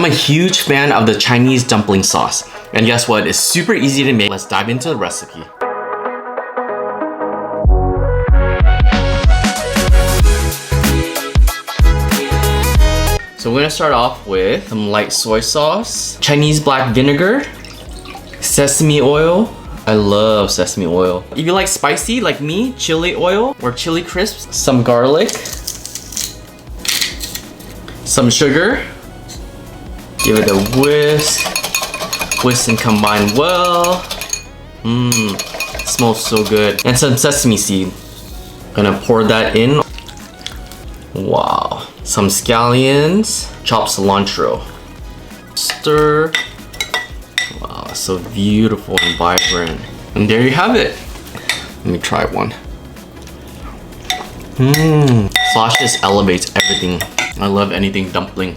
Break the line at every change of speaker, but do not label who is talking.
I'm a huge fan of the Chinese dumpling sauce. And guess what? It's super easy to make. Let's dive into the recipe. So we're gonna start off with some light soy sauce, Chinese black vinegar, sesame oil. I love sesame oil. If you like spicy like me, chili oil or chili crisps, some garlic, some sugar. Give it a whisk. Whisk and combine well. Smells so good. And some sesame seed. Gonna pour that in. Wow. Some scallions, chopped cilantro. Stir. Wow, so beautiful and vibrant. And there you have it. Let me try one. Sauce just elevates everything. I love anything dumpling.